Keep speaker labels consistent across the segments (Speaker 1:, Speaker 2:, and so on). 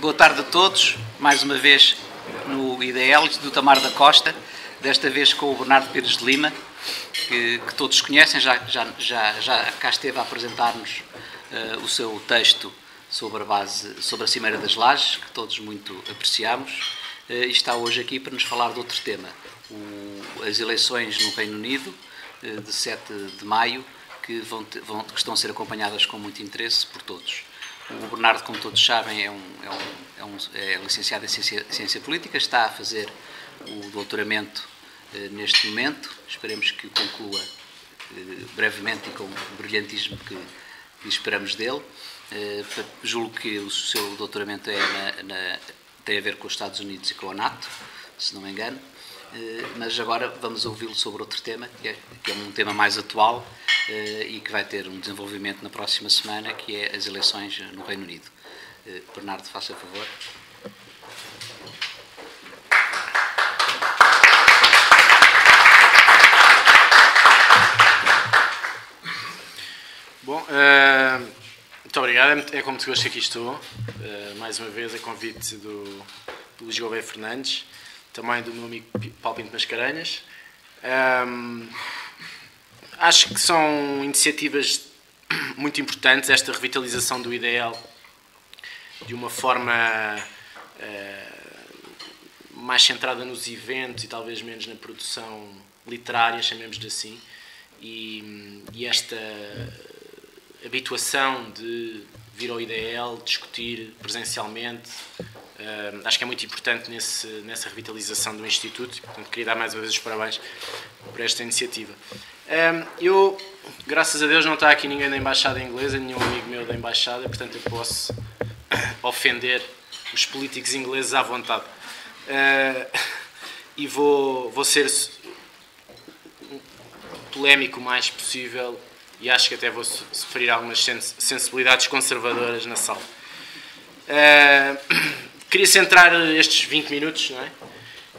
Speaker 1: Boa tarde a todos, mais uma vez no IDL, Instituto Amaro da Costa, desta vez com o Bernardo Pires de Lima, que todos conhecem, já cá esteve a apresentar-nos o seu texto sobre a Cimeira das Lajes, que todos muito apreciamos, e está hoje aqui para nos falar de outro tema, as eleições no Reino Unido, de 7 de maio, que estão a ser acompanhadas com muito interesse por todos. O Bernardo, como todos sabem, é licenciado em Ciência Política, está a fazer o doutoramento neste momento, esperemos que o conclua brevemente e com o brilhantismo que esperamos dele. Julgo que o seu doutoramento tem a ver com os Estados Unidos e com a NATO, se não me engano, mas agora vamos ouvi-lo sobre outro tema, que é um tema mais atual e que vai ter um desenvolvimento na próxima semana, que é as eleições no Reino Unido. Bernardo, faça favor.
Speaker 2: Bom, muito obrigado, é com muito gosto que aqui estou, mais uma vez a convite do Luís Gouveia Fernandes, também do meu amigo Paulo Pinto Mascarenhas. Acho que são iniciativas muito importantes, esta revitalização do IDL de uma forma mais centrada nos eventos e talvez menos na produção literária, chamemos-lhe assim, e esta habituação de vir ao IDL, discutir presencialmente, acho que é muito importante nessa revitalização do Instituto e, portanto, queria dar mais uma vez os parabéns por esta iniciativa. Eu, graças a Deus, não está aqui ninguém da Embaixada Inglesa, nenhum amigo meu da Embaixada, portanto eu posso ofender os políticos ingleses à vontade. E vou ser polémico o mais possível e acho que até vou sofrer algumas sensibilidades conservadoras na sala. Queria centrar estes 20 minutos, não é,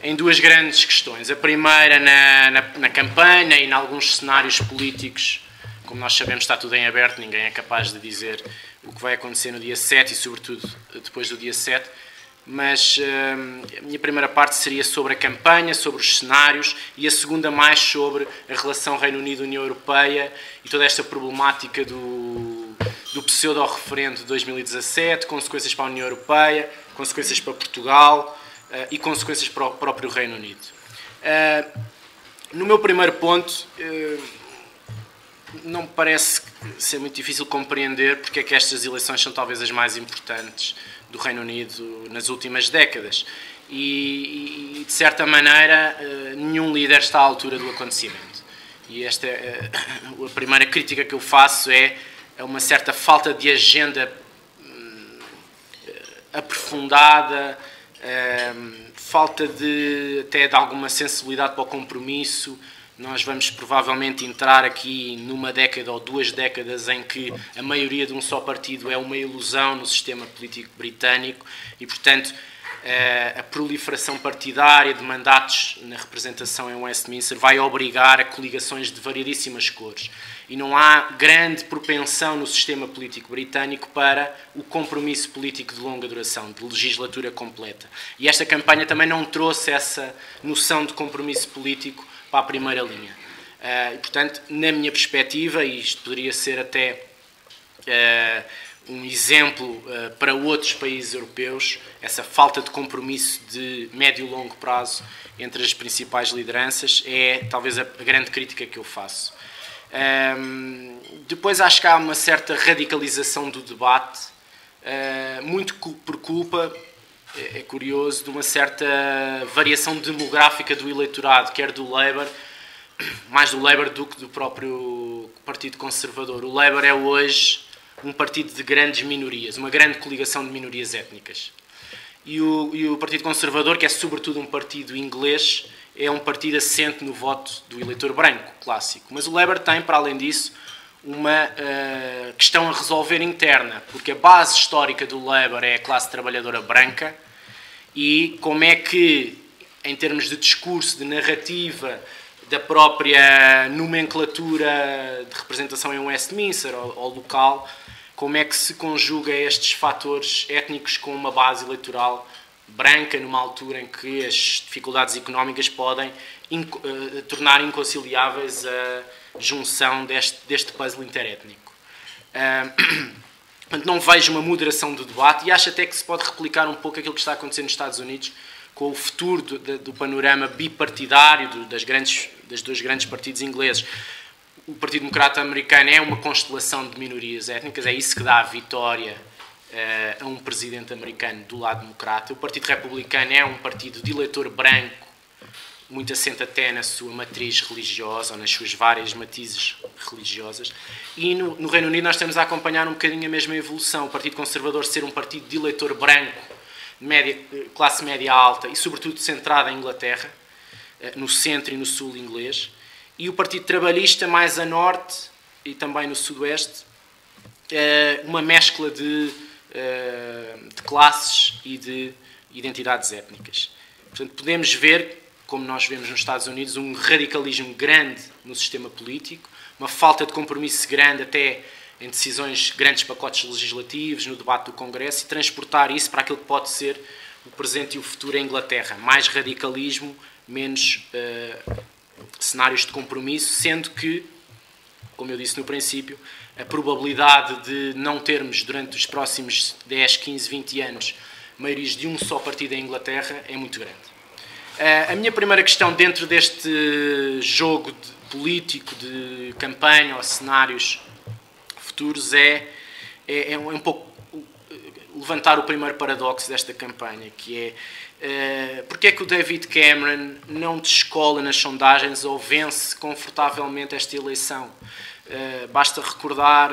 Speaker 2: em duas grandes questões. A primeira na campanha e em alguns cenários políticos. Como nós sabemos, está tudo em aberto, ninguém é capaz de dizer o que vai acontecer no dia 7 e, sobretudo, depois do dia 7. Mas a minha primeira parte seria sobre a campanha, sobre os cenários, e a segunda mais sobre a relação Reino Unido-União Europeia e toda esta problemática do pseudo-referendo de 2017, consequências para a União Europeia, consequências para Portugal e consequências para o próprio Reino Unido. No meu primeiro ponto, não me parece ser muito difícil compreender porque é que estas eleições são talvez as mais importantes do Reino Unido nas últimas décadas. E de certa maneira, nenhum líder está à altura do acontecimento. E esta é a primeira crítica que eu faço, é uma certa falta de agenda aprofundada, falta até de alguma sensibilidade para o compromisso. Nós vamos provavelmente entrar aqui numa década ou 2 décadas em que a maioria de um só partido é uma ilusão no sistema político britânico e, portanto, a proliferação partidária de mandatos na representação em Westminster vai obrigar a coligações de variedíssimas cores. E não há grande propensão no sistema político britânico para o compromisso político de longa duração, de legislatura completa. E esta campanha também não trouxe essa noção de compromisso político para a primeira linha. E, portanto, na minha perspectiva, e isto poderia ser até um exemplo para outros países europeus, essa falta de compromisso de médio e longo prazo entre as principais lideranças é talvez a grande crítica que eu faço. Depois acho que há uma certa radicalização do debate, muito por culpa, é curioso, de uma certa variação demográfica do eleitorado, quer do Labour, mais do Labour do que do próprio Partido Conservador. O Labour é hoje um partido de grandes minorias, uma grande coligação de minorias étnicas. E o Partido Conservador, que é sobretudo um partido inglês, é um partido assente no voto do eleitor branco, clássico. Mas o Labour tem, para além disso, uma questão a resolver interna, porque a base histórica do Labour é a classe trabalhadora branca e como é que, em termos de discurso, de narrativa, da própria nomenclatura de representação em Westminster ou local, como é que se conjuga estes fatores étnicos com uma base eleitoral branca, numa altura em que as dificuldades económicas podem tornar inconciliáveis a junção deste puzzle interétnico. Portanto, não vejo uma moderação do debate e acho até que se pode replicar um pouco aquilo que está a acontecer nos Estados Unidos com o futuro do panorama bipartidário dos dois grandes partidos ingleses. O Partido Democrata americano é uma constelação de minorias étnicas, é isso que dá a vitória a um presidente americano do lado democrata. O Partido Republicano é um partido de eleitor branco, muito assente até na sua matriz religiosa, ou nas suas várias matizes religiosas. E no Reino Unido nós estamos a acompanhar um bocadinho a mesma evolução. O Partido Conservador ser um partido de eleitor branco, classe média alta e sobretudo centrado em Inglaterra, no centro e no sul inglês. E o Partido Trabalhista mais a norte e também no sudoeste, uma mescla de classes e de identidades étnicas. Portanto, podemos ver, como nós vemos nos Estados Unidos, um radicalismo grande no sistema político, uma falta de compromisso grande até em decisões, grandes pacotes legislativos, no debate do Congresso, e transportar isso para aquilo que pode ser o presente e o futuro em Inglaterra. Mais radicalismo, menos cenários de compromisso, sendo que, como eu disse no princípio, a probabilidade de não termos durante os próximos 10, 15, 20 anos maiorias de um só partido em Inglaterra é muito grande. A minha primeira questão dentro deste jogo político de campanha ou cenários futuros é um pouco levantar o primeiro paradoxo desta campanha, que é porque é que o David Cameron não descola nas sondagens ou vence confortavelmente esta eleição? Basta recordar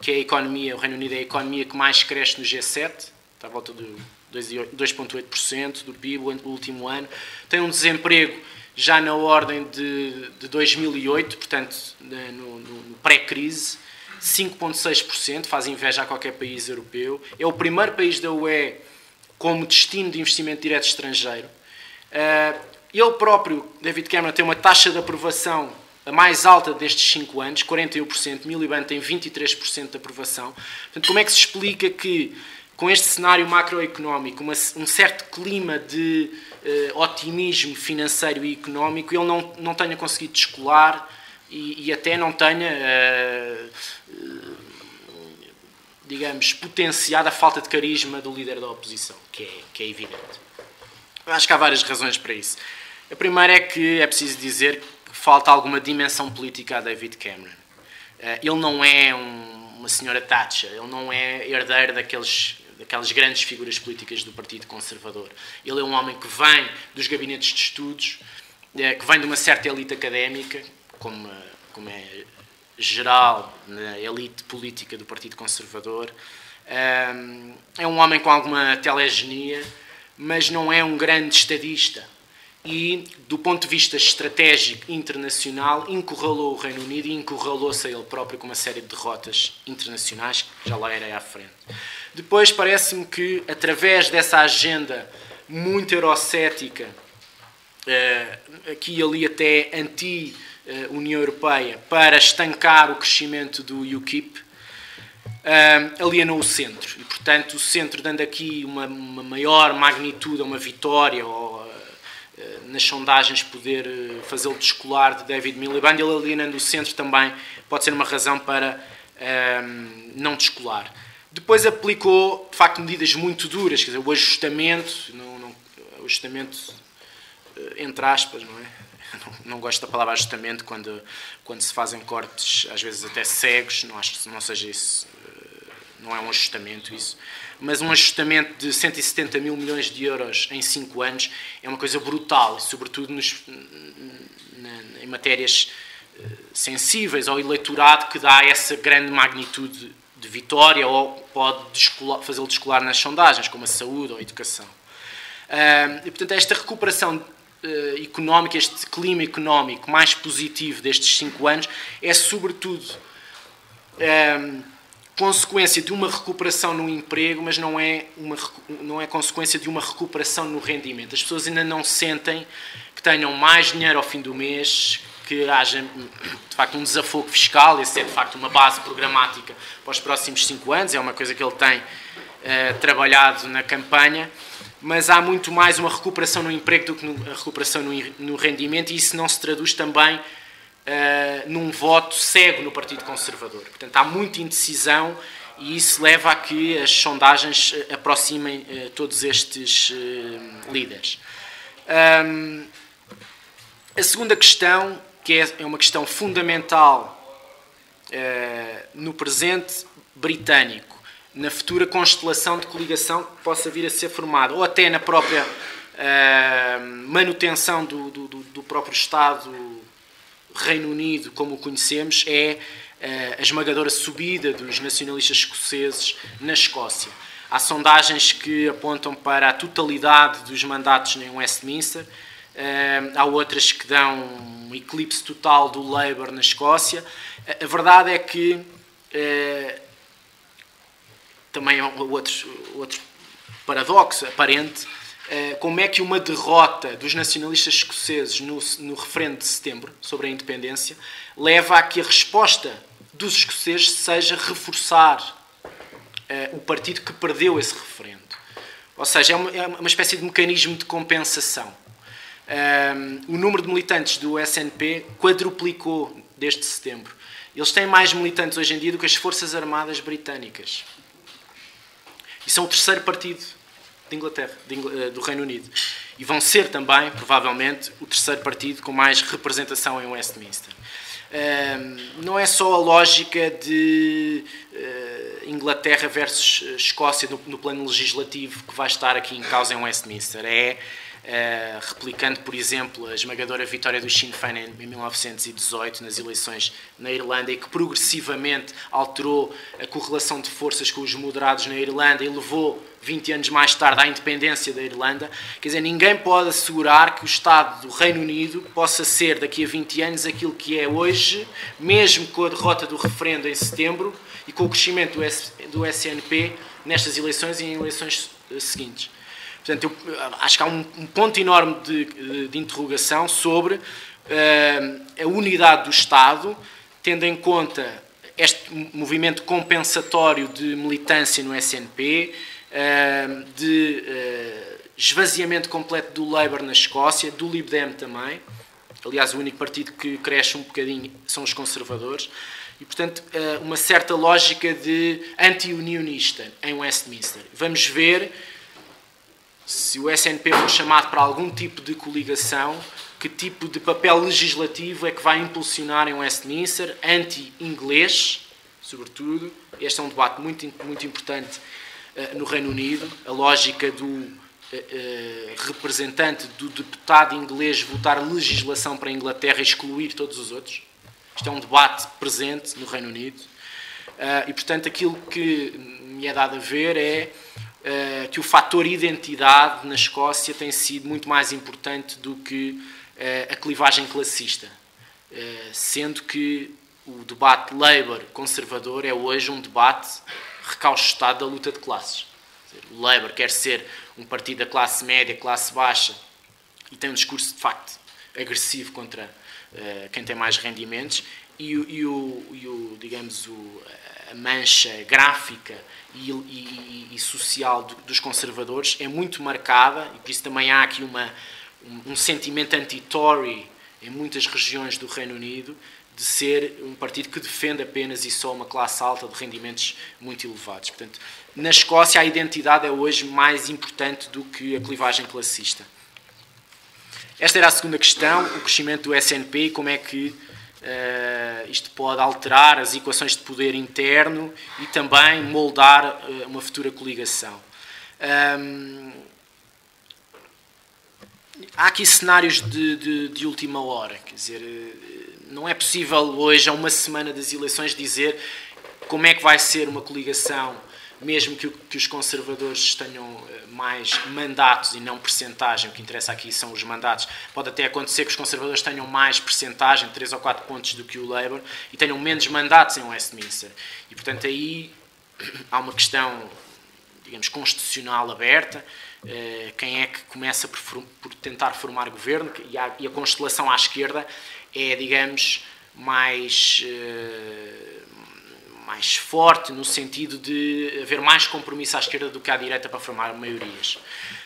Speaker 2: que o Reino Unido é a economia que mais cresce no G7, está à volta de 2,8% do PIB no último ano, tem um desemprego já na ordem de 2008, portanto, no pré-crise, 5,6%, faz inveja a qualquer país europeu. É o primeiro país da UE como destino de investimento direto estrangeiro. Ele próprio, David Cameron, tem uma taxa de aprovação a mais alta destes 5 anos, 41%, Miliband tem 23% de aprovação. Portanto, como é que se explica que, com este cenário macroeconómico, um certo clima de otimismo financeiro e económico, ele não tenha conseguido descolar e até não tenha, digamos, potenciado a falta de carisma do líder da oposição, que é evidente. Eu acho que há várias razões para isso. A primeira é que é preciso dizer que falta alguma dimensão política a David Cameron. Ele não é uma senhora Thatcher, ele não é herdeiro daquelas grandes figuras políticas do Partido Conservador. Ele é um homem que vem dos gabinetes de estudos, que vem de uma certa elite académica, como é geral na elite política do Partido Conservador. É um homem com alguma telegenia, mas não é um grande estadista. E, do ponto de vista estratégico internacional, encurralou o Reino Unido e encurralou-se a ele próprio com uma série de derrotas internacionais, que já lá irei à frente. Depois, parece-me que, através dessa agenda muito eurocética, aqui e ali até anti-União Europeia, para estancar o crescimento do UKIP, alienou o centro. E, portanto, o centro, dando aqui uma maior magnitude a uma vitória, ou nas sondagens poder fazê-lo descolar de David Miliband, ele alienando o centro também pode ser uma razão para não descolar. Depois aplicou, de facto, medidas muito duras, quer dizer, o ajustamento, entre aspas, não é? Não gosto da palavra ajustamento quando se fazem cortes, às vezes até cegos, não acho que não seja isso, não é um ajustamento isso, mas um ajustamento de 170 mil milhões de euros em 5 anos é uma coisa brutal, sobretudo em matérias sensíveis ao eleitorado, que dá essa grande magnitude de vitória ou pode fazê-lo descolar nas sondagens, como a saúde ou a educação. E, portanto, esta recuperação económica, este clima económico mais positivo destes 5 anos é, sobretudo, consequência de uma recuperação no emprego, mas não é consequência de uma recuperação no rendimento. As pessoas ainda não sentem que tenham mais dinheiro ao fim do mês, que que haja, de facto, um desafogo fiscal. Esse é, de facto, uma base programática para os próximos 5 anos, é uma coisa que ele tem trabalhado na campanha, mas há muito mais uma recuperação no emprego do que a recuperação no rendimento, e isso não se traduz também num voto cego no Partido Conservador. Portanto, há muita indecisão, e isso leva a que as sondagens aproximem todos estes líderes. A segunda questão, que é uma questão fundamental no presente britânico, na futura constelação de coligação que possa vir a ser formada, ou até na própria manutenção do próprio Estado Reino Unido, como o conhecemos, é a esmagadora subida dos nacionalistas escoceses na Escócia. Há sondagens que apontam para a totalidade dos mandatos em Westminster, há outras que dão um eclipse total do Labour na Escócia. A verdade é que também é outro paradoxo aparente, como é que uma derrota dos nacionalistas escoceses no referendo de setembro sobre a independência leva a que a resposta dos escoceses seja reforçar o partido que perdeu esse referendo. Ou seja, é uma espécie de mecanismo de compensação. O número de militantes do SNP quadruplicou desde setembro. Eles têm mais militantes hoje em dia do que as Forças Armadas Britânicas. E são o terceiro partido de Inglaterra, do Reino Unido. E vão ser também, provavelmente, o terceiro partido com mais representação em Westminster. Não é só a lógica de Inglaterra versus Escócia no plano legislativo que vai estar aqui em causa em Westminster. Replicando, por exemplo, a esmagadora vitória do Sinn Féin em 1918 nas eleições na Irlanda, e que progressivamente alterou a correlação de forças com os moderados na Irlanda e levou 20 anos mais tarde à independência da Irlanda. Quer dizer, ninguém pode assegurar que o Estado do Reino Unido possa ser daqui a 20 anos aquilo que é hoje, mesmo com a derrota do referendo em setembro e com o crescimento do SNP nestas eleições e em eleições seguintes. Portanto, eu acho que há um ponto enorme de interrogação sobre a unidade do Estado, tendo em conta este movimento compensatório de militância no SNP, de esvaziamento completo do Labour na Escócia, do Lib Dem também. Aliás, o único partido que cresce um bocadinho são os conservadores. E, portanto, uma certa lógica de anti-unionista em Westminster. Vamos ver se o SNP for chamado para algum tipo de coligação, que tipo de papel legislativo é que vai impulsionar em Westminster, anti-inglês, sobretudo. Este é um debate muito importante no Reino Unido. A lógica do representante, do deputado inglês votar legislação para a Inglaterra e excluir todos os outros. Isto é um debate presente no Reino Unido. E, portanto, aquilo que me é dado a ver é que o fator identidade na Escócia tem sido muito mais importante do que a clivagem classista, sendo que o debate Labour-conservador é hoje um debate recauchutado da luta de classes. O Labour quer ser um partido da classe média, classe baixa, e tem um discurso de facto agressivo contra quem tem mais rendimentos, digamos, a mancha gráfica e social dos conservadores é muito marcada, e por isso também há aqui um sentimento anti-Tory em muitas regiões do Reino Unido, de ser um partido que defende apenas e só uma classe alta de rendimentos muito elevados. Portanto, na Escócia a identidade é hoje mais importante do que a clivagem classista. Esta era a segunda questão, o crescimento do SNP e como é que isto pode alterar as equações de poder interno e também moldar uma futura coligação. Há aqui cenários de última hora, quer dizer, não é possível hoje, a uma semana das eleições, dizer como é que vai ser uma coligação, mesmo que os conservadores tenham mais mandatos e não percentagem. O que interessa aqui são os mandatos. Pode até acontecer que os conservadores tenham mais percentagem, 3 ou 4 pontos, do que o Labour, e tenham menos mandatos em Westminster. E, portanto, aí há uma questão digamos, constitucional aberta, quem é que começa por tentar formar governo, e a constelação à esquerda é, digamos, mais forte no sentido de haver mais compromisso à esquerda do que à direita para formar maiorias.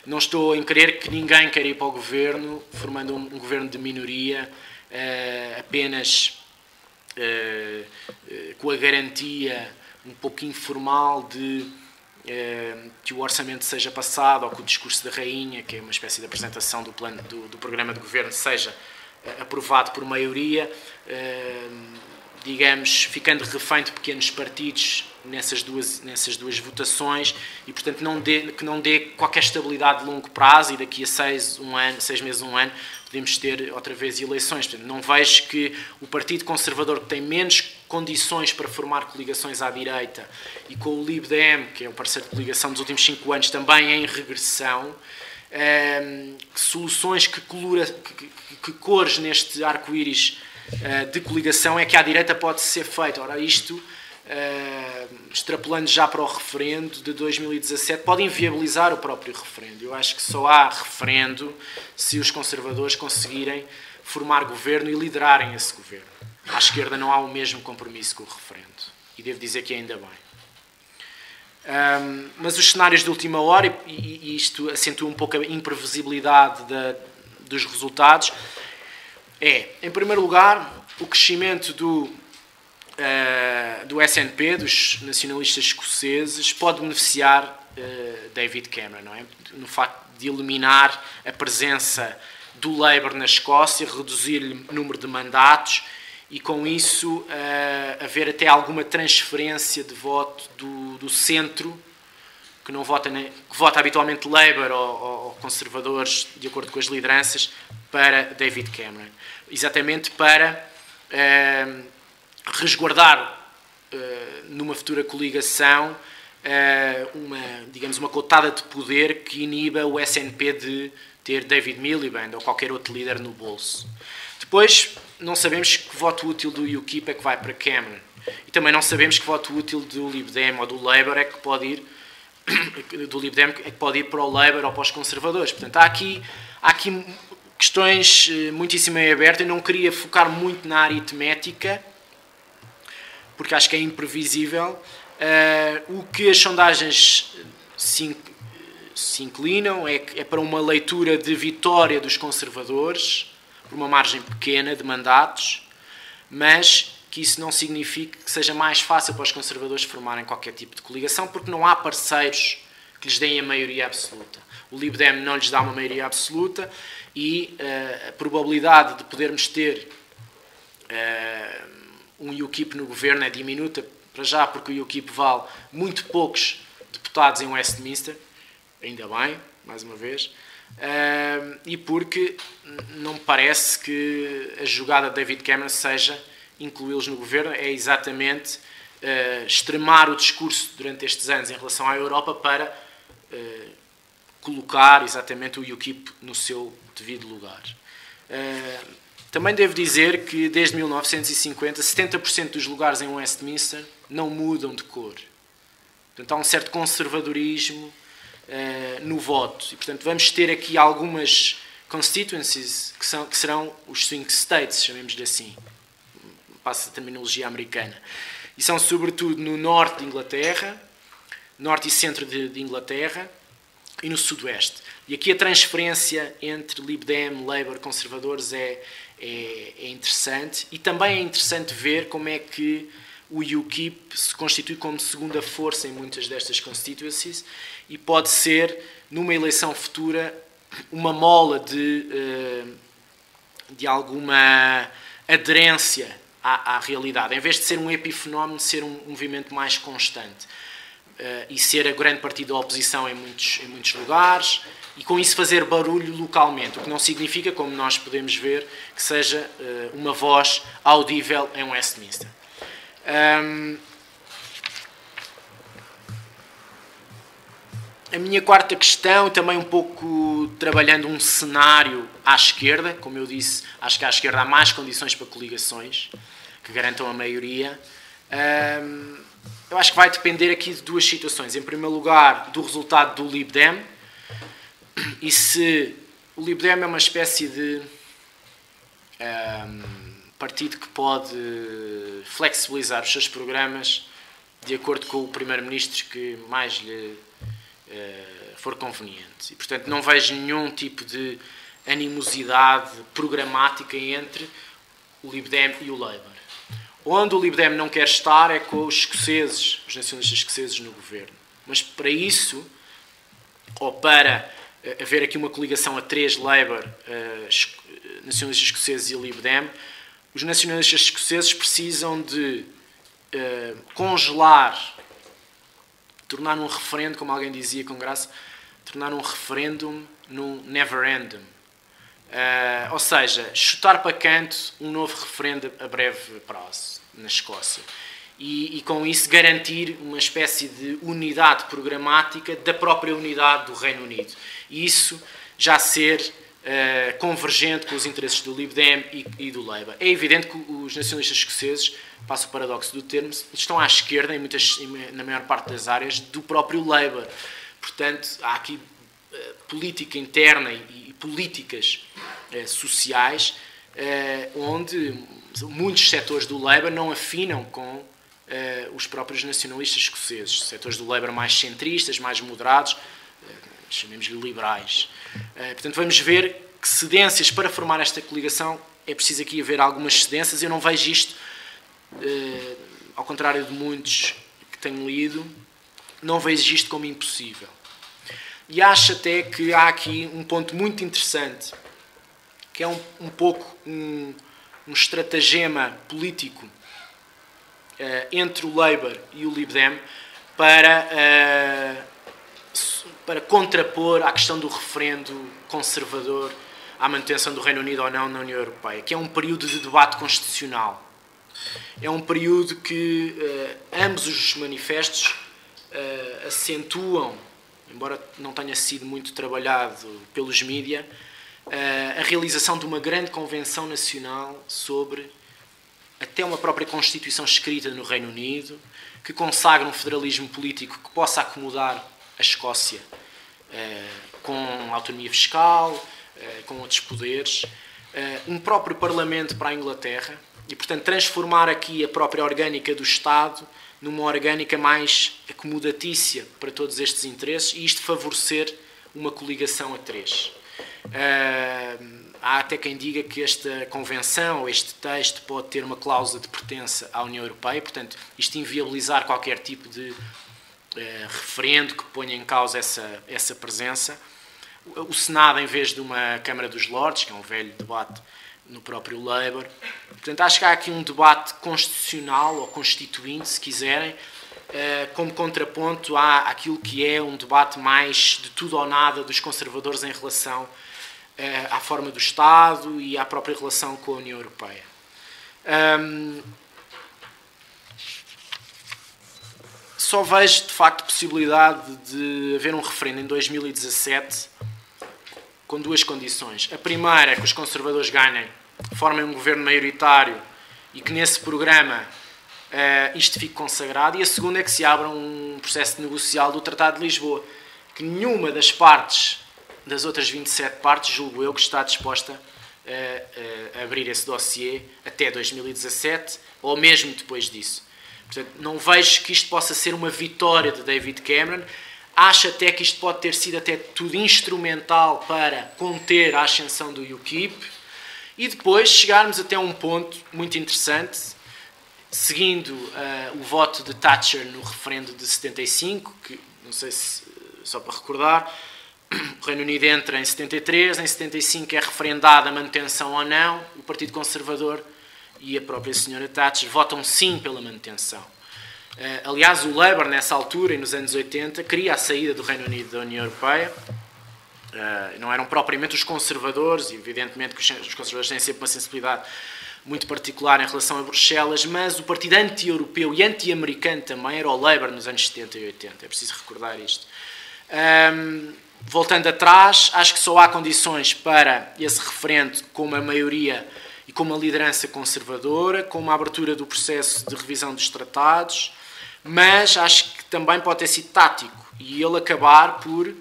Speaker 2: Não estou em crer que ninguém queira ir para o governo formando um governo de minoria, apenas com a garantia um pouco informal de que o orçamento seja passado, ou que o discurso da rainha, que é uma espécie de apresentação do plano do programa de governo, seja aprovado por maioria, digamos, ficando refém de pequenos partidos nessas duas votações, e portanto que não dê qualquer estabilidade de longo prazo, e daqui a 6 meses, um ano, podemos ter outra vez eleições. Portanto, não vejo que o Partido Conservador, que tem menos condições para formar coligações à direita, e com o Lib Dem, que é o parceiro de coligação dos últimos 5 anos, também em regressão, soluções que cores neste arco-íris de coligação é que à direita pode ser feito. Ora, isto, extrapolando já para o referendo de 2017, pode inviabilizar o próprio referendo. Eu acho que só há referendo se os conservadores conseguirem formar governo e liderarem esse governo. À esquerda não há o mesmo compromisso com o referendo. E devo dizer que ainda bem. Mas os cenários de última hora, e isto acentua um pouco a imprevisibilidade dos resultados, em primeiro lugar, o crescimento do SNP, dos nacionalistas escoceses, pode beneficiar David Cameron, não é? No facto de eliminar a presença do Labour na Escócia, reduzir-lhe o número de mandatos e, com isso, haver até alguma transferência de voto do centro, que vota habitualmente Labour ou conservadores, de acordo com as lideranças, para David Cameron. Exatamente para resguardar numa futura coligação uma cotada de poder que iniba o SNP de ter David Miliband ou qualquer outro líder no bolso. Depois, não sabemos que voto útil do UKIP é que vai para Cameron. E também não sabemos que voto útil do Lib Dem ou do Labour é que pode ir para o Labour ou para os conservadores. Portanto, há aqui questões muitíssimo em aberto. Eu não queria focar muito na aritmética, porque acho que é imprevisível. O que as sondagens se inclinam é para uma leitura de vitória dos conservadores, por uma margem pequena de mandatos, mas que isso não signifique que seja mais fácil para os conservadores formarem qualquer tipo de coligação, porque não há parceiros que lhes deem a maioria absoluta. O Lib Dem não lhes dá uma maioria absoluta, e a probabilidade de podermos ter um UKIP no governo é diminuta, para já, porque o UKIP vale muito poucos deputados em Westminster, ainda bem, mais uma vez, e porque não me parece que a jogada de David Cameron seja incluí-los no governo, é exatamente extremar o discurso durante estes anos em relação à Europa para colocar exatamente o UKIP no seu devido lugar. Também devo dizer que desde 1950, 70% dos lugares em Westminster não mudam de cor. Portanto, há um certo conservadorismo no voto. E, portanto, vamos ter aqui algumas constituencies que serão os swing states, chamemos-lhe assim. Passa a terminologia americana. E são, sobretudo, no norte de Inglaterra, norte e centro de Inglaterra, e no sudoeste. E aqui a transferência entre Lib Dem, Labour, conservadores é interessante, e também é interessante ver como é que o UKIP se constitui como segunda força em muitas destas constituencies e pode ser, numa eleição futura, uma mola de alguma aderência à realidade, em vez de ser um epifenómeno, ser um movimento mais constante. E ser a grande partido da oposição em muitos lugares, e com isso fazer barulho localmente, o que não significa, como nós podemos ver, que seja uma voz audível em Westminster. A minha quarta questão, também um pouco trabalhando um cenário à esquerda, como eu disse, acho que à esquerda há mais condições para coligações que garantam a maioria. eu acho que vai depender aqui de duas situações. Em primeiro lugar, do resultado do Lib Dem, e se o Lib Dem é uma espécie de partido que pode flexibilizar os seus programas de acordo com o primeiro-ministro que mais lhe for conveniente. E, portanto, não vejo nenhum tipo de animosidade programática entre o Lib Dem e o Labour. Onde o Lib Dem não quer estar é com os escoceses, os nacionalistas escoceses no governo. Mas para isso, ou para haver aqui uma coligação a três, Labour, nacionalistas escoceses e Lib Dem, os nacionalistas escoceses precisam de congelar, tornar um referendo, como alguém dizia com graça, tornar um referendum num neverendum. Ou seja, chutar para canto um novo referendo a breve prazo na Escócia. E com isso garantir uma espécie de unidade programática da própria unidade do Reino Unido. E isso já ser convergente com os interesses do Lib Dem e do Labour. É evidente que os nacionalistas escoceses, passa o paradoxo do termo, estão à esquerda, na maior parte das áreas, do próprio Labour. Portanto, há aqui política interna e políticas sociais onde muitos setores do Labour não afinam com os próprios nacionalistas escoceses. Setores do Labour mais centristas, mais moderados, chamemos-lhe liberais. Portanto, vamos ver que cedências para formar esta coligação, é preciso aqui haver algumas cedências. Eu não vejo isto, ao contrário de muitos que tenho lido, não vejo isto como impossível. E acho até que há aqui um ponto muito interessante, que é um pouco um estratagema político entre o Labour e o Lib Dem para contrapor à questão do referendo conservador à manutenção do Reino Unido ou não na União Europeia, que é um período de debate constitucional. É um período que ambos os manifestos acentuam, embora não tenha sido muito trabalhado pelos mídias, a realização de uma grande convenção nacional sobre até uma própria Constituição escrita no Reino Unido, que consagra um federalismo político que possa acomodar a Escócia com autonomia fiscal, com outros poderes, um próprio Parlamento para a Inglaterra e, portanto, transformar aqui a própria orgânica do Estado numa orgânica mais acomodatícia para todos estes interesses e isto favorecer uma coligação a três. Há até quem diga que esta convenção ou este texto pode ter uma cláusula de pertença à União Europeia, portanto, isto inviabilizar qualquer tipo de referendo que ponha em causa essa presença. O Senado, em vez de uma Câmara dos Lordes, que é um velho debate no próprio Labour. Portanto, acho que há aqui um debate constitucional ou constituinte, se quiserem, como contraponto àquilo que é um debate mais de tudo ou nada dos conservadores em relação à forma do Estado e à própria relação com a União Europeia. Só vejo, de facto, possibilidade de haver um referendo em 2017 com duas condições. A primeira é que os conservadores ganhem, formem um governo maioritário e que nesse programa isto fique consagrado. E a segunda é que se abra um processo negocial do Tratado de Lisboa, que nenhuma das partes, das outras 27 partes, julgo eu, que está disposta a abrir esse dossiê até 2017 ou mesmo depois disso. Portanto, não vejo que isto possa ser uma vitória de David Cameron. Acho até que isto pode ter sido até tudo instrumental para conter a ascensão do UKIP e depois chegarmos até um ponto muito interessante, seguindo o voto de Thatcher no referendo de 75, que, não sei se, só para recordar, o Reino Unido entra em 73, em 75 é referendada a manutenção ou não, o Partido Conservador e a própria senhora Thatcher votam sim pela manutenção. Aliás, o Labour, nessa altura, e nos anos 80, queria a saída do Reino Unido da União Europeia. Não eram propriamente os conservadores, e evidentemente que os conservadores têm sempre uma sensibilidade muito particular em relação a Bruxelas, mas o partido anti-europeu e anti-americano também era o Labour nos anos 70 e 80. É preciso recordar isto. Voltando atrás, acho que só há condições para esse referendo com uma maioria e com uma liderança conservadora, com uma abertura do processo de revisão dos tratados, mas acho que também pode ter sido tático e ele acabar por,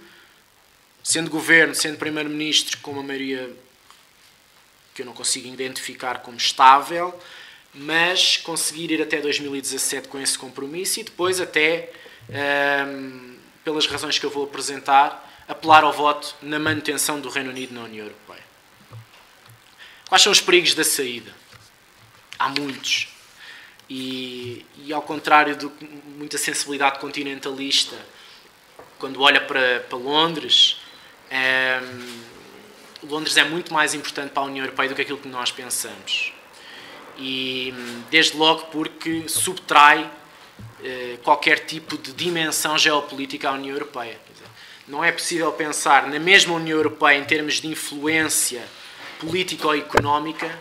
Speaker 2: sendo governo, sendo primeiro-ministro, com uma maioria que eu não consigo identificar como estável, mas conseguir ir até 2017 com esse compromisso e depois até, pelas razões que eu vou apresentar, apelar ao voto na manutenção do Reino Unido na União Europeia. Quais são os perigos da saída? Há muitos. E ao contrário de muita sensibilidade continentalista, quando olha para Londres, Londres é muito mais importante para a União Europeia do que aquilo que nós pensamos. E desde logo porque subtrai qualquer tipo de dimensão geopolítica à União Europeia. Não é possível pensar na mesma União Europeia em termos de influência política ou económica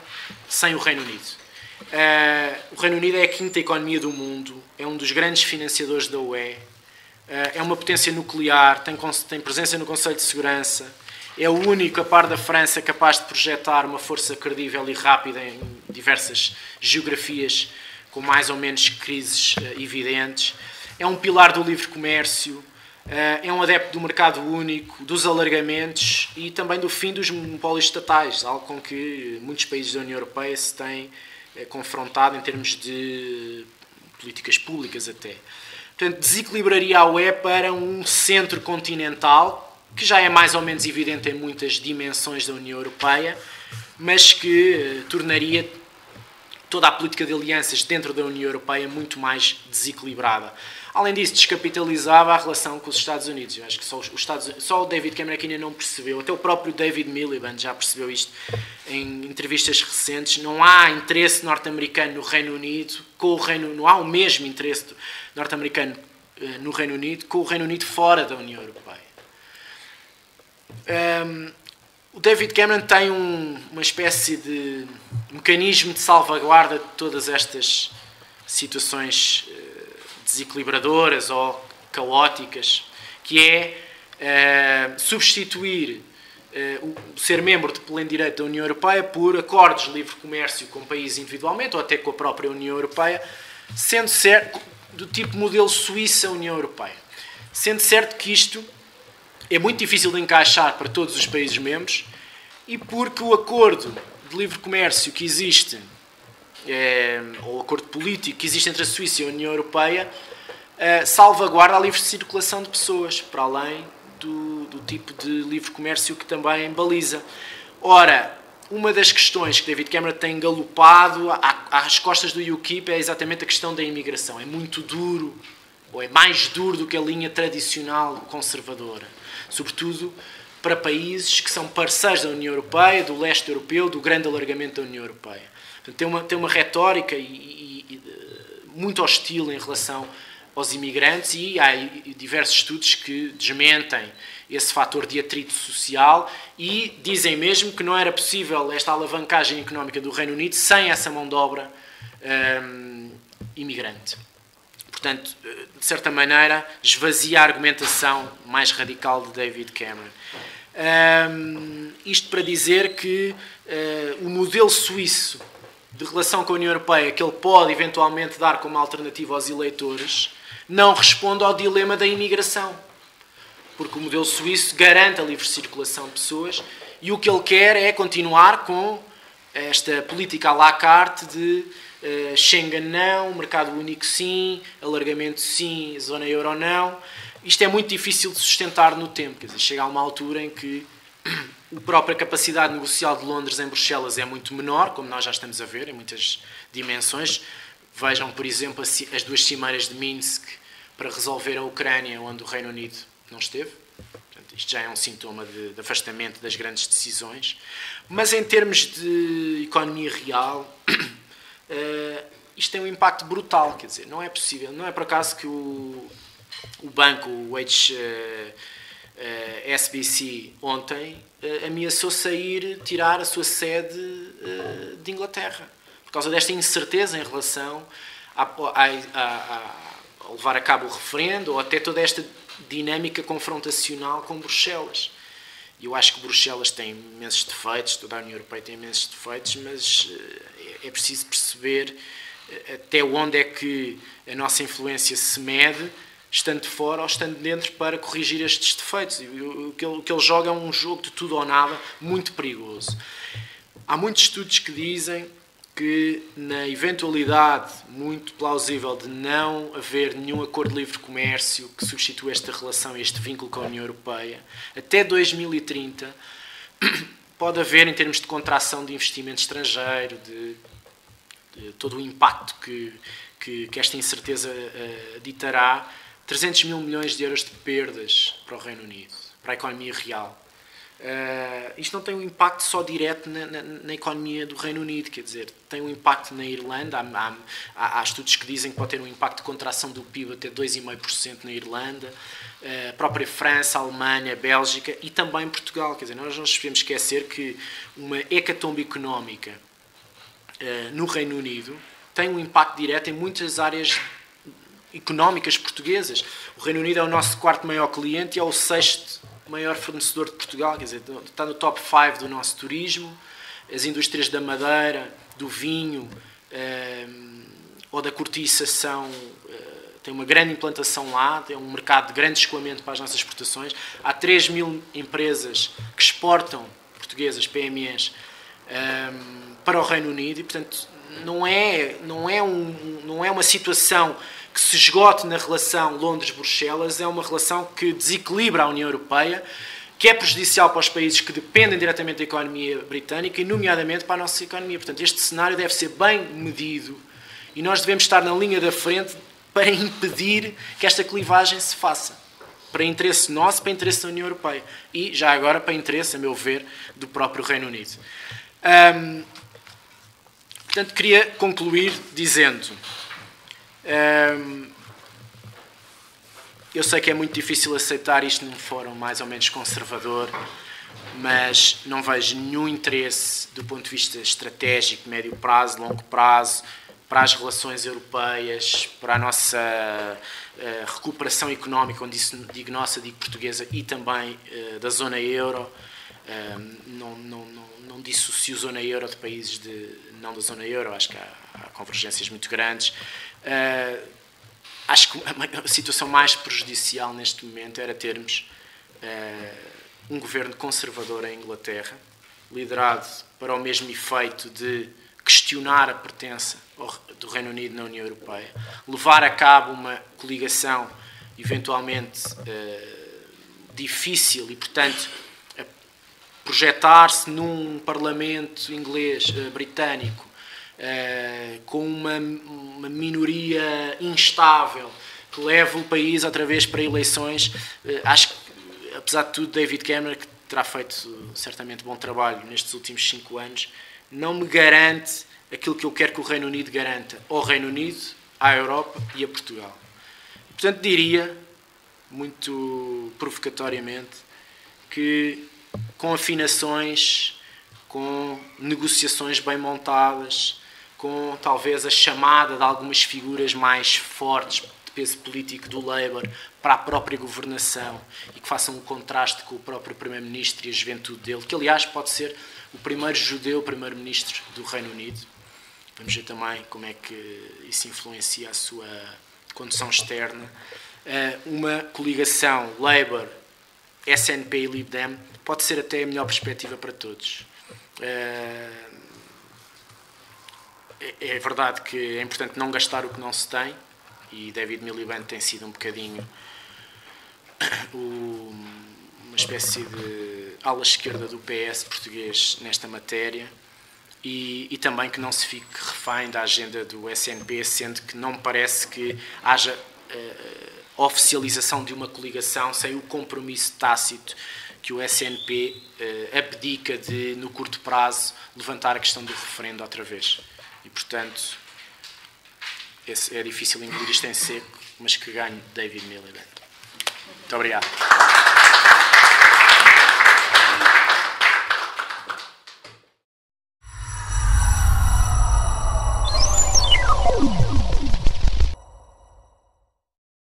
Speaker 2: sem o Reino Unido. O Reino Unido é a quinta economia do mundo, é um dos grandes financiadores da UE, é uma potência nuclear, tem presença no Conselho de Segurança, é o único, a par da França, capaz de projetar uma força credível e rápida em diversas geografias com mais ou menos crises evidentes, é um pilar do livre comércio, é um adepto do mercado único, dos alargamentos e também do fim dos monopólios estatais, algo com que muitos países da União Europeia se têm confrontado em termos de políticas públicas até. Portanto, desequilibraria a UE para um centro continental, que já é mais ou menos evidente em muitas dimensões da União Europeia, mas que tornaria toda a política de alianças dentro da União Europeia muito mais desequilibrada. Além disso, descapitalizava a relação com os Estados Unidos. Eu acho que só o David Cameron aqui ainda não percebeu. Até o próprio David Miliband já percebeu isto em entrevistas recentes. Não há interesse norte-americano no Reino Unido, não há o mesmo interesse norte-americano no Reino Unido com o Reino Unido fora da União Europeia. O David Cameron tem uma espécie de mecanismo de salvaguarda de todas estas situações desequilibradoras ou caóticas, que é substituir o ser membro de pleno direito da União Europeia por acordos de livre comércio com países individualmente ou até com a própria União Europeia, sendo certo, do tipo modelo Suíça-União Europeia. Sendo certo que isto é muito difícil de encaixar para todos os países membros e porque o acordo de livre comércio que existe, ou o acordo político que existe entre a Suíça e a União Europeia, salvaguarda a livre circulação de pessoas, para além do tipo de livre comércio que também baliza. Ora, uma das questões que David Cameron tem galopado às costas do UKIP é exatamente a questão da imigração. É muito duro, ou é mais duro do que a linha tradicional conservadora. Sobretudo para países que são parceiros da União Europeia, do leste europeu, do grande alargamento da União Europeia. Portanto, tem uma retórica muito hostil em relação aos imigrantes e há diversos estudos que desmentem esse fator de atrito social e dizem mesmo que não era possível esta alavancagem económica do Reino Unido sem essa mão de obra imigrante. Portanto, de certa maneira, esvazia a argumentação mais radical de David Cameron. Isto para dizer que o modelo suíço de relação com a União Europeia que ele pode eventualmente dar como alternativa aos eleitores não responde ao dilema da imigração. Porque o modelo suíço garante a livre circulação de pessoas e o que ele quer é continuar com esta política à la carte de Schengen não, mercado único sim, alargamento sim, zona euro não. Isto é muito difícil de sustentar no tempo. Quer dizer, chega a uma altura em que a própria capacidade negocial de Londres em Bruxelas é muito menor, como nós já estamos a ver, em muitas dimensões. Vejam, por exemplo, as duas cimeiras de Minsk para resolver a Ucrânia, onde o Reino Unido não esteve. Portanto, isto já é um sintoma de afastamento das grandes decisões. Mas em termos de economia real, isto tem um impacto brutal. Quer dizer, não é possível. Não é por acaso que o banco, o HSBC, ontem ameaçou tirar a sua sede de Inglaterra, por causa desta incerteza em relação a levar a cabo o referendo ou até toda esta dinâmica confrontacional com Bruxelas. Eu acho que Bruxelas tem imensos defeitos, toda a União Europeia tem imensos defeitos, mas é preciso perceber até onde é que a nossa influência se mede, estando fora ou estando dentro, para corrigir estes defeitos. O que ele joga é um jogo de tudo ou nada, muito perigoso. Há muitos estudos que dizem que, na eventualidade muito plausível de não haver nenhum acordo de livre comércio que substitua esta relação, este vínculo com a União Europeia, até 2030 pode haver, em termos de contração de investimento estrangeiro, de todo o impacto que esta incerteza ditará, 300 mil milhões de euros de perdas para o Reino Unido, para a economia real. Isto não tem um impacto só direto na economia do Reino Unido, quer dizer, tem um impacto na Irlanda. Há estudos que dizem que pode ter um impacto de contração do PIB até 2,5% na Irlanda, a própria França, a Alemanha, a Bélgica e também Portugal. Quer dizer, nós não nos podemos esquecer que uma hecatombe económica no Reino Unido tem um impacto direto em muitas áreas económicas portuguesas. O Reino Unido é o nosso quarto maior cliente e é o sexto maior fornecedor de Portugal, quer dizer, está no top 5 do nosso turismo. As indústrias da madeira, do vinho ou da cortiçação têm uma grande implantação lá, tem um mercado de grande escoamento para as nossas exportações. Há 3 mil empresas que exportam, portuguesas, PMEs, para o Reino Unido e, portanto, não é uma situação que se esgote na relação Londres-Bruxelas, é uma relação que desequilibra a União Europeia, que é prejudicial para os países que dependem diretamente da economia britânica e, nomeadamente, para a nossa economia. Portanto, este cenário deve ser bem medido e nós devemos estar na linha da frente para impedir que esta clivagem se faça, para interesse nosso, para interesse da União Europeia e, já agora, para interesse, a meu ver, do próprio Reino Unido. Portanto, queria concluir dizendo... eu sei que é muito difícil aceitar isto num fórum mais ou menos conservador, mas não vejo nenhum interesse do ponto de vista estratégico, médio prazo, longo prazo, para as relações europeias, para a nossa recuperação económica, onde digo nossa, digo portuguesa, e também da zona euro. Não dissocio zona euro de países não da zona euro, acho que há convergências muito grandes. Acho que a situação mais prejudicial neste momento era termos um governo conservador em Inglaterra, liderado para o mesmo efeito de questionar a pertença do Reino Unido na União Europeia, levar a cabo uma coligação eventualmente difícil e, portanto, projetar-se num parlamento britânico, com uma minoria instável que leva o país outra vez para eleições. Acho que, apesar de tudo, David Cameron, que terá feito certamente bom trabalho nestes últimos 5 anos, não me garante aquilo que eu quero que o Reino Unido garanta ao Reino Unido, à Europa e a Portugal. Portanto, diria, muito provocatoriamente, que com afinações, com negociações bem montadas, com talvez a chamada de algumas figuras mais fortes de peso político do Labour para a própria governação e que façam um contraste com o próprio Primeiro-Ministro e a juventude dele, que aliás pode ser o primeiro judeu Primeiro-Ministro do Reino Unido. Vamos ver também como é que isso influencia a sua condução externa. Uma coligação Labour, SNP e Lib Dem pode ser até a melhor perspectiva para todos. É verdade que é importante não gastar o que não se tem, e David Miliband tem sido um bocadinho uma espécie de ala esquerda do PS português nesta matéria, e também que não se fique refém da agenda do SNP, sendo que não me parece que haja oficialização de uma coligação sem o compromisso tácito que o SNP abdica de, no curto prazo, levantar a questão do referendo outra vez. E, portanto, é difícil engolir isto em seco, mas que ganhe David Miliband. Muito obrigado.